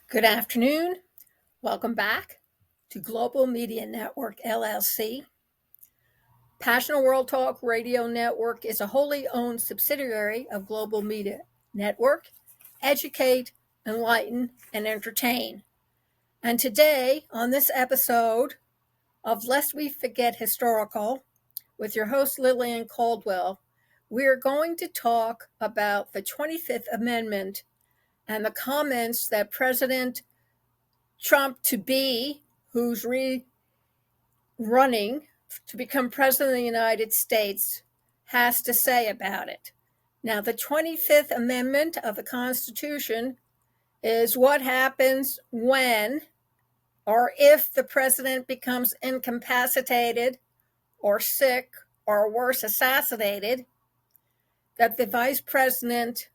Good afternoon. Welcome back to Global Media Network, LLC. Passionate World Talk Radio Network is a wholly owned subsidiary of Global Media Network. Educate, enlighten, and entertain. And today, on this episode of Lest We Forget Historical, with your host Lillian Cauldwell, we are going to talk about the 25th Amendment and the comments that President Trump who's running to become president of the United States, has to say about it. Now, the 25th Amendment of the Constitution is what happens when or if the president becomes incapacitated or sick or worse, assassinated, that the vice president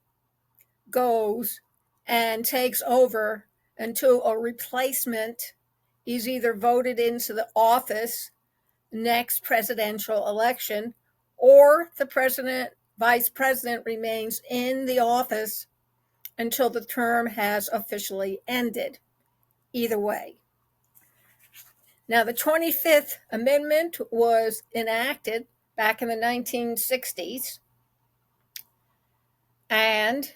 goes and takes over until a replacement is either voted into the office next presidential election, or the vice president remains in the office until the term has officially ended. Either way. Now, the 25th Amendment was enacted back in the 1960s, and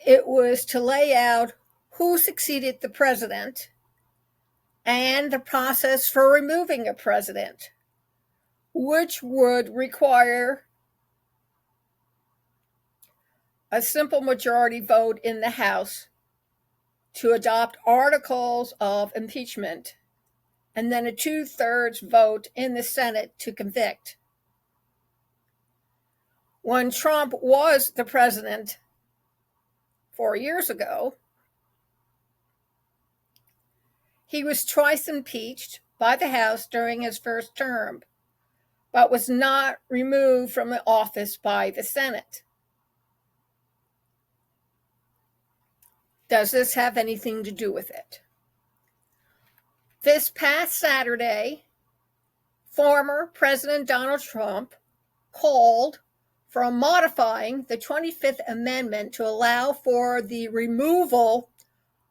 it was to lay out who succeeded the president and the process for removing a president, which would require a simple majority vote in the House to adopt articles of impeachment, and then a 2/3 vote in the Senate to convict. When Trump was the president 4 years ago, he was twice impeached by the House during his first term, but was not removed from the office by the Senate. Does this have anything to do with it? This past Saturday, former President Donald Trump called for modifying the 25th Amendment to allow for the removal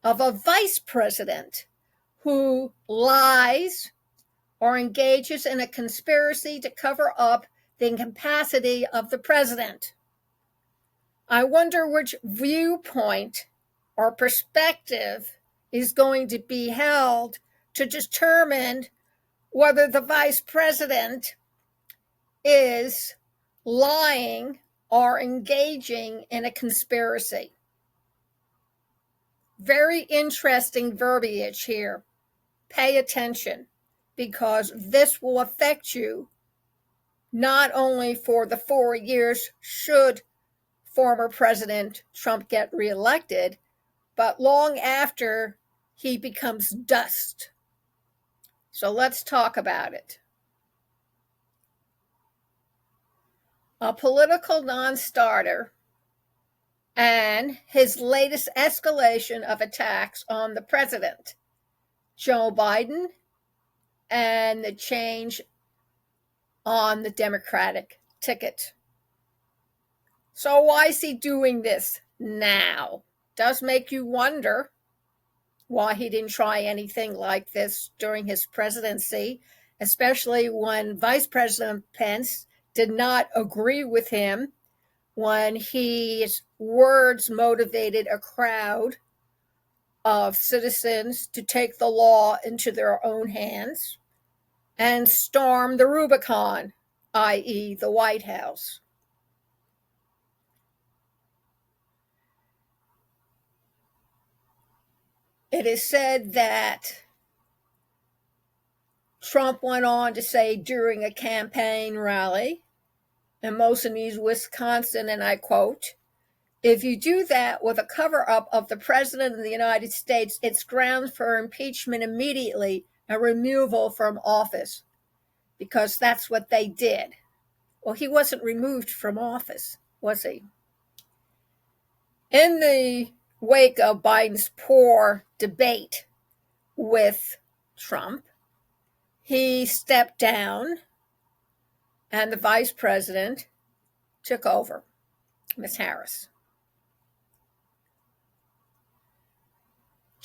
of a vice president who lies or engages in a conspiracy to cover up the incapacity of the president. I wonder which viewpoint or perspective is going to be held to determine whether the vice president is lying or engaging in a conspiracy. Very interesting verbiage here. Pay attention, because this will affect you not only for the 4 years should former President Trump get reelected, but long after he becomes dust. So let's talk about it. A political non-starter and his latest escalation of attacks on the president, Joe Biden, and the change on the Democratic ticket. So why is he doing this now? Does make you wonder why he didn't try anything like this during his presidency, especially when Vice President Pence did not agree with him when his words motivated a crowd of citizens to take the law into their own hands and storm the Rubicon, i.e., the White House. It is said that Trump went on to say during a campaign rally in Mosinee, Wisconsin, and I quote, "If you do that with a cover-up of the President of the United States, it's grounds for impeachment immediately and removal from office," because that's what they did. Well, he wasn't removed from office, was he? In the wake of Biden's poor debate with Trump, he stepped down and the vice president took over, Ms. Harris.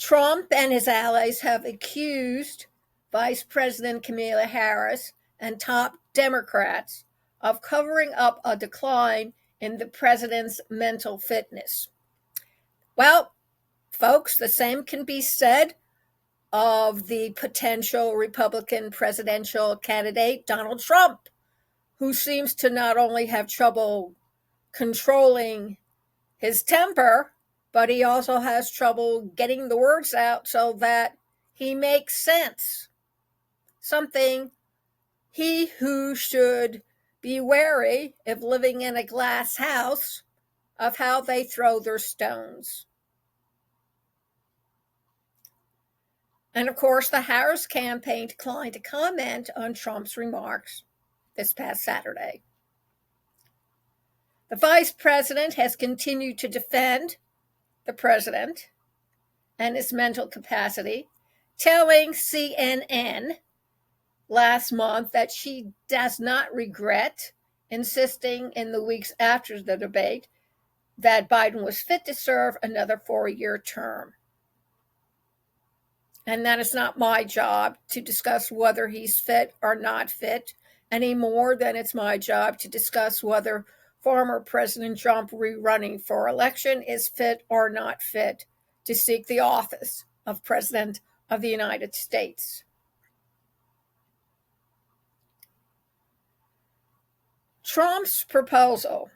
Trump and his allies have accused Vice President Kamala Harris and top Democrats of covering up a decline in the president's mental fitness. Well, folks, the same can be said of the potential Republican presidential candidate, Donald Trump, who seems to not only have trouble controlling his temper, but he also has trouble getting the words out so that he makes sense. Something he who should be wary, if living in a glass house, of how they throw their stones. And of course, the Harris campaign declined to comment on Trump's remarks this past Saturday. The vice president has continued to defend the president and his mental capacity, telling CNN last month that she does not regret insisting in the weeks after the debate that Biden was fit to serve another 4-year term. And that is not my job to discuss whether he's fit or not fit, any more than it's my job to discuss whether former President Trump rerunning for election is fit or not fit to seek the office of President of the United States. Trump's proposal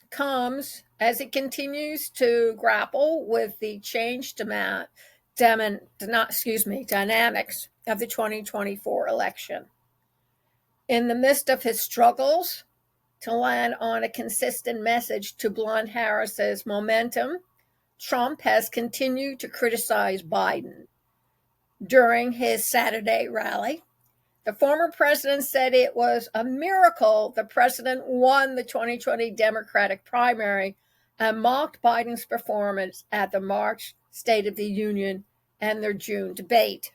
comes as he continues to grapple with the changed dynamics of the 2024 election. In the midst of his struggles to land on a consistent message to blunt Harris's momentum, Trump has continued to criticize Biden. During his Saturday rally, the former president said it was a miracle the president won the 2020 Democratic primary and mocked Biden's performance at the March State of the Union and their June debate.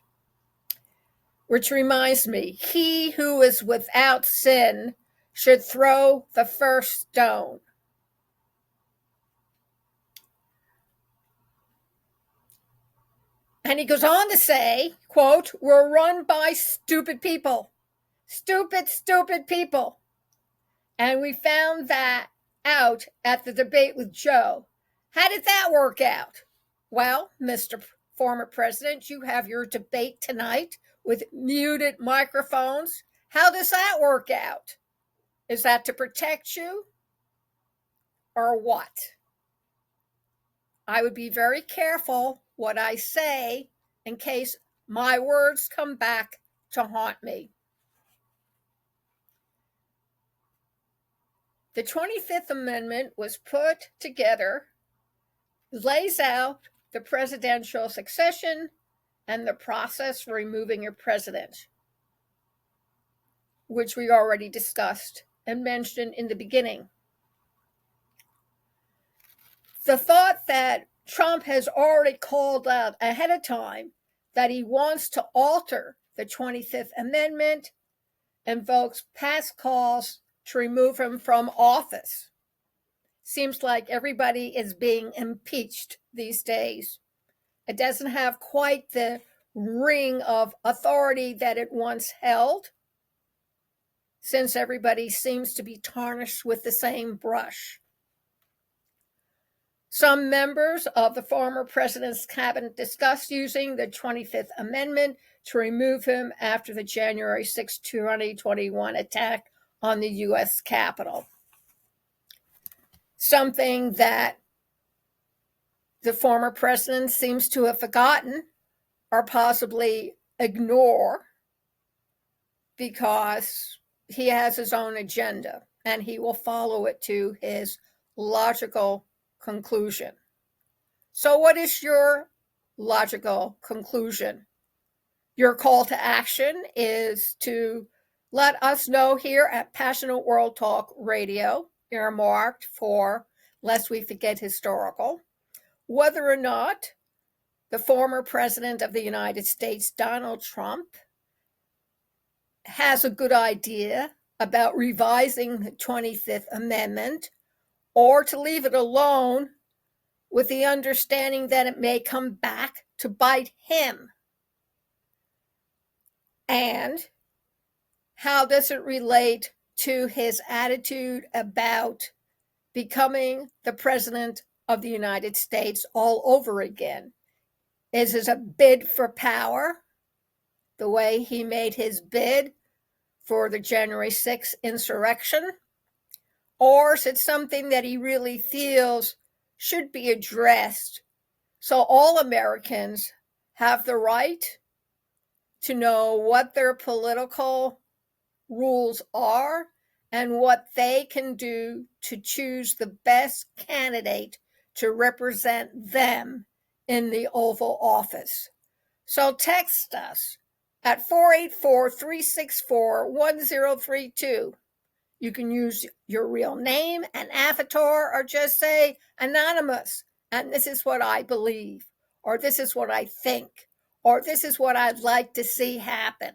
Which reminds me, he who is without sin should throw the first stone. And he goes on to say, quote, "We're run by stupid people. Stupid people. And we found that out at the debate with Joe. How did that work out?" Well, Mr. Former President, you have your debate tonight with muted microphones. How does that work out? Is that to protect you or what? I would be very careful what I say in case my words come back to haunt me. The 25th Amendment was put together, lays out the presidential succession and the process for removing a president, which we already discussed and mentioned in the beginning. The thought that Trump has already called out ahead of time that he wants to alter the 25th Amendment invokes past calls to remove him from office. Seems like everybody is being impeached these days. It doesn't have quite the ring of authority that it once held, since everybody seems to be tarnished with the same brush. Some members of the former president's cabinet discussed using the 25th Amendment to remove him after the January 6, 2021 attack on the U.S. Capitol. Something that the former president seems to have forgotten or possibly ignore because he has his own agenda and he will follow it to his logical conclusion. So what is your logical conclusion? Your call to action is to let us know here at Passionate World Talk Radio, earmarked for Lest We Forget Historical, whether or not the former president of the United States, Donald Trump, has a good idea about revising the 25th Amendment or to leave it alone with the understanding that it may come back to bite him? And how does it relate to his attitude about becoming the president of the United States all over again? Is it a bid for power, the way he made his bid for the January 6th insurrection? Or is it something that he really feels should be addressed so all Americans have the right to know what their political rules are and what they can do to choose the best candidate to represent them in the Oval Office? So text us at 484-364-1032. You can use your real name and avatar, or just say anonymous, and this is what I believe, or this is what I think, or this is what I'd like to see happen.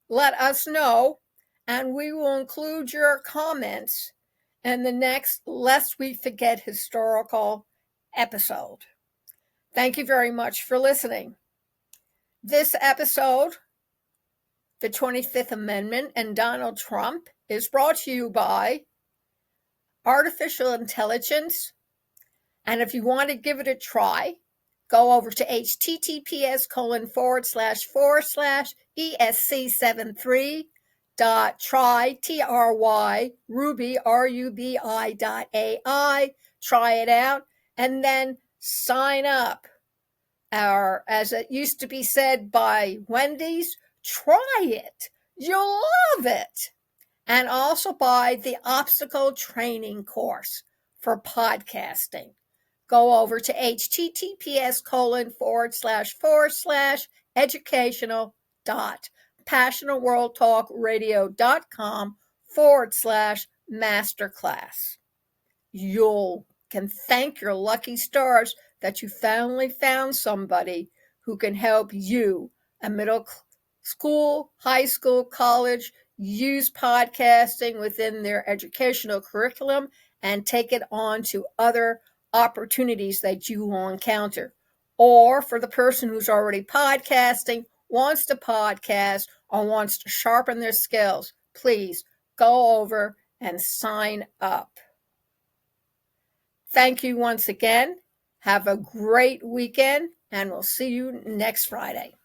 Let us know, and we will include your comments in the next Lest We Forget historical episode. Thank you very much for listening. This episode, the 25th Amendment and Donald Trump, is brought to you by artificial intelligence. And if you want to give it a try, go over to https://esc73.try, ruby.ai, try it out, and then sign up. Or, as it used to be said by Wendy's, try it. You'll love it. And also buy the obstacle training course for podcasting. Go over to https://educational.passionalworldtalkradio.com/masterclass. You can thank your lucky stars that you finally found somebody who can help you, a middle school, high school, college, use podcasting within their educational curriculum and take it on to other opportunities that you will encounter. Or for the person who's already podcasting, wants to podcast, or wants to sharpen their skills, please go over and sign up. Thank you once again. Have a great weekend, and we'll see you next Friday.